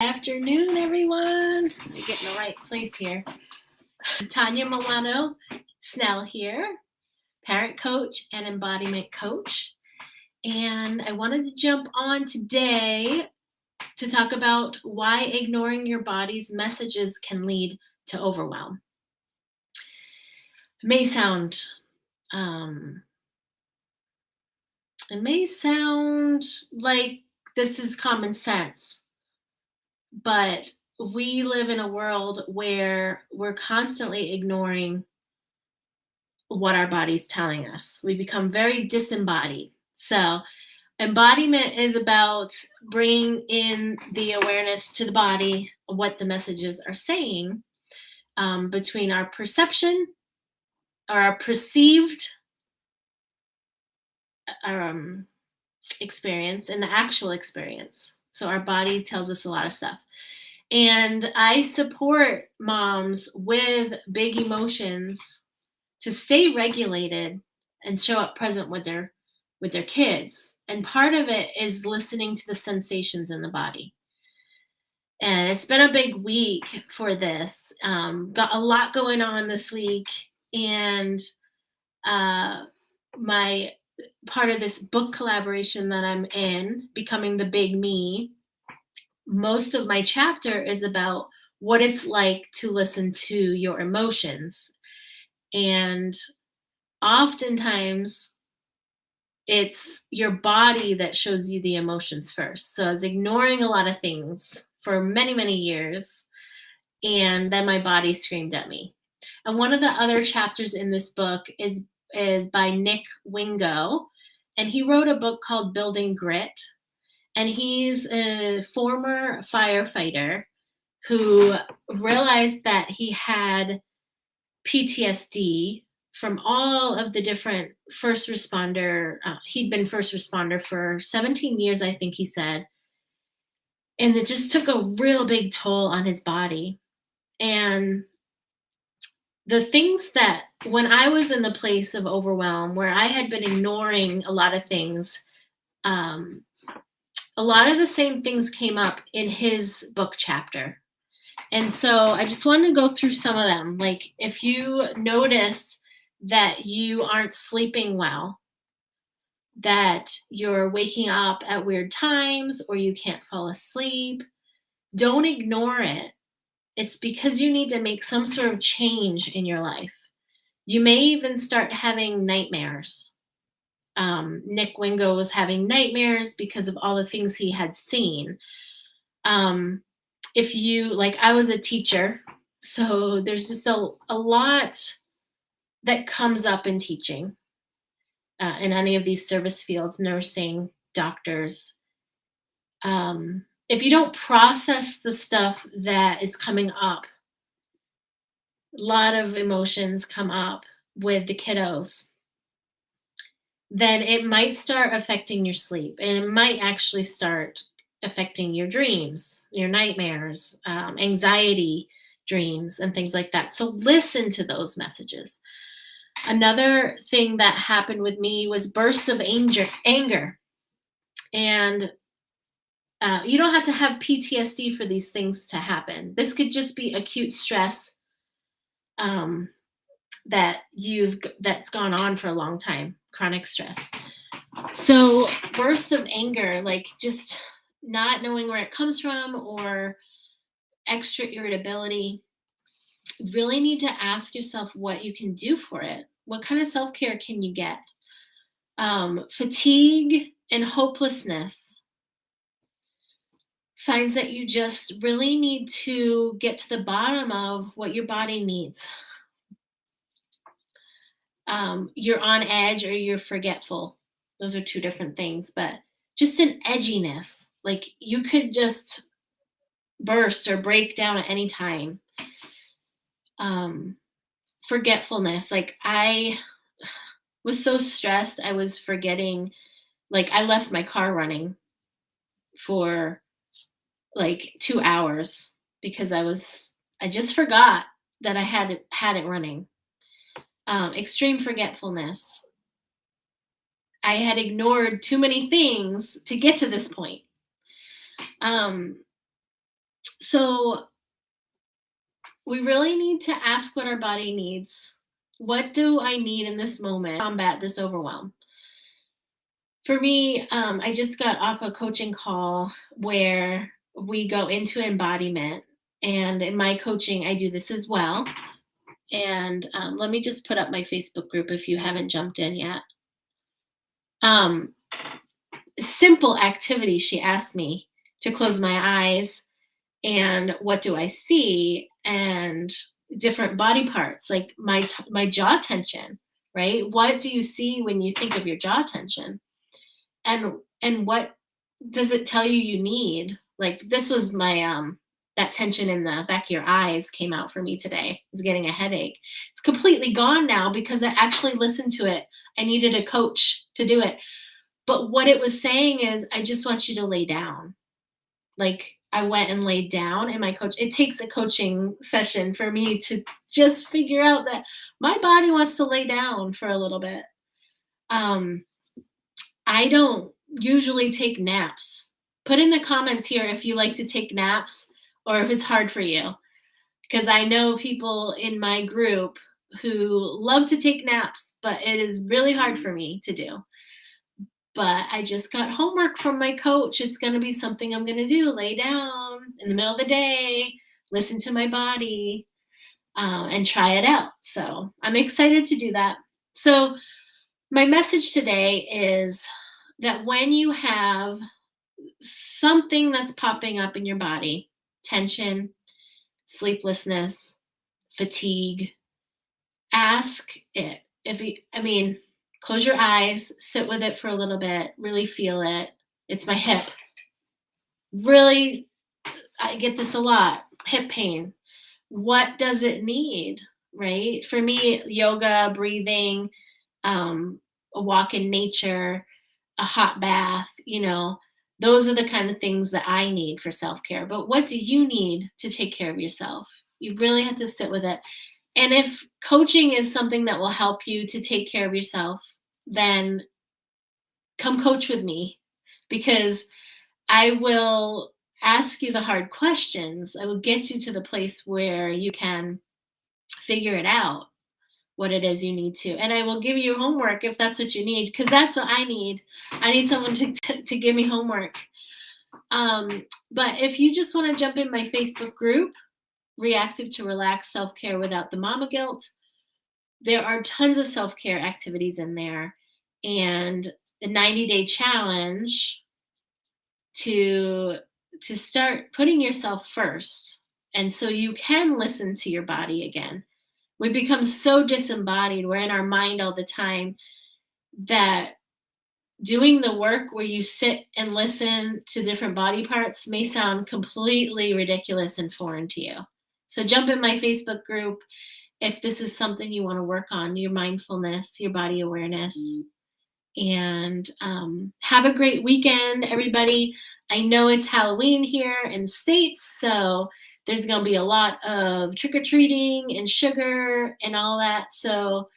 Afternoon, everyone. Let me get in the right place here. Tanya Milano Snell here, parent coach and embodiment coach. And I wanted to jump on today to talk about why ignoring your body's messages can lead to overwhelm. Um, it may sound like this is common sense, but we live in a world where we're constantly ignoring what our body's telling us. We become very disembodied. So, embodiment is about bringing in the awareness to the body of what the messages are saying, between our perception or our perceived um, experience and the actual experience. So, our body tells us a lot of stuff. And I support moms with big emotions to stay regulated and show up present with their kids. And part of it is listening to the sensations in the body. And it's been a big week for this. Got a lot going on this week, and my part of this book collaboration that I'm in, Becoming the Big Me, most of my chapter is about what it's like to listen to your emotions. And oftentimes it's your body that shows you the emotions first. So I was ignoring a lot of things for many, many years. And then my body screamed at me. And one of the other chapters in this book is by Nick Wingo. And he wrote a book called Building Grit. And he's a former firefighter who realized that he had PTSD from all of the different first responder. He'd been first responder for 17 years, I think he said. And it just took a real big toll on his body. And the things that, when I was in the place of overwhelm, where I had been ignoring a lot of things, a lot of the same things came up in his book chapter. And so I just want to go through some of them. Like, if you notice that you aren't sleeping well, that you're waking up at weird times, or you can't fall asleep, don't ignore it. It's because you need to make some sort of change in your life. You may even start having nightmares. Nick Wingo was having nightmares because of all the things he had seen. If you, like, I was a teacher, so there's just a lot that comes up in teaching, in any of these service fields, nursing, doctors. If you don't process the stuff that is coming up, a lot of emotions come up with the kiddos, then it might start affecting your sleep, and it might actually start affecting your dreams, your nightmares, anxiety dreams, and things like that. So listen to those messages. Another thing that happened with me was bursts of anger. And you don't have to have PTSD for these things to happen. This could just be acute stress, that's gone on for a long time, chronic stress. So bursts of anger, like just not knowing where it comes from, or extra irritability, really need to ask yourself what you can do for it. What kind of self-care can you get? Fatigue and hopelessness, signs that you just really need to get to the bottom of what your body needs. You're on edge, or you're forgetful. Those are two different things, but just an edginess. Like, you could just burst or break down at any time. Forgetfulness. Like, I was so stressed, I was forgetting. Like, I left my car running for like 2 hours because I just forgot that I had it running. Extreme forgetfulness. I had ignored too many things to get to this point. So we really need to ask what our body needs. What do I need in this moment to combat this overwhelm? For me, I just got off a coaching call where we go into embodiment. And in my coaching, I do this as well. And let me just put up my Facebook group if you haven't jumped in yet. Um, Simple activity, she asked me to close my eyes and what do I see and different body parts like my jaw tension, right? What do you see when you think of your jaw tension? And what does it tell you you need? Like this was my that tension in the back of your eyes came out for me today. I was getting a headache. It's completely gone now because I actually listened to it. I needed a coach to do it. But what it was saying is I just want you to lay down. Like I went and laid down and my coach, it takes a coaching session for me to just figure out that my body wants to lay down for a little bit. Um, I don't usually take naps. Put in the comments here if you like to take naps or if it's hard for you. Because I know people in my group who love to take naps, but it is really hard for me to do. But I just got homework from my coach. It's going to be something I'm going to do. Lay down in the middle of the day, listen to my body, and try it out. So I'm excited to do that. So, my message today is that when you have something that's popping up in your body, tension, sleeplessness, fatigue, ask it. If you, I mean, close your eyes, sit with it for a little bit, really feel it. It's my hip. Really, I get this a lot. Hip pain. What does it need? Right? For me, yoga, breathing, a walk in nature, a hot bath, those are the kind of things that I need for self care. But what do you need to take care of yourself? You really have to sit with it. And if coaching is something that will help you to take care of yourself, then come coach with me because I will ask you the hard questions. I will get you to the place where you can figure it out what it is you need to. And I will give you homework if that's what you need, because that's what I need. I need someone to give me homework. But if you just want to jump in my Facebook group, Reactive to Relax Self-Care Without the Mama Guilt, there are tons of self-care activities in there. And the 90-day challenge to start putting yourself first. And so you can listen to your body again. We become so disembodied. We're in our mind all the time that doing the work where you sit and listen to different body parts may sound completely ridiculous and foreign to you. So jump in my Facebook group if this is something you want to work on, your mindfulness, your body awareness. And have a great weekend, everybody. I know it's Halloween here in the States, so there's going to be a lot of trick-or-treating and sugar and all that. So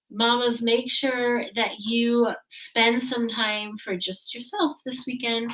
mamas, make sure that you spend some time for just yourself this weekend.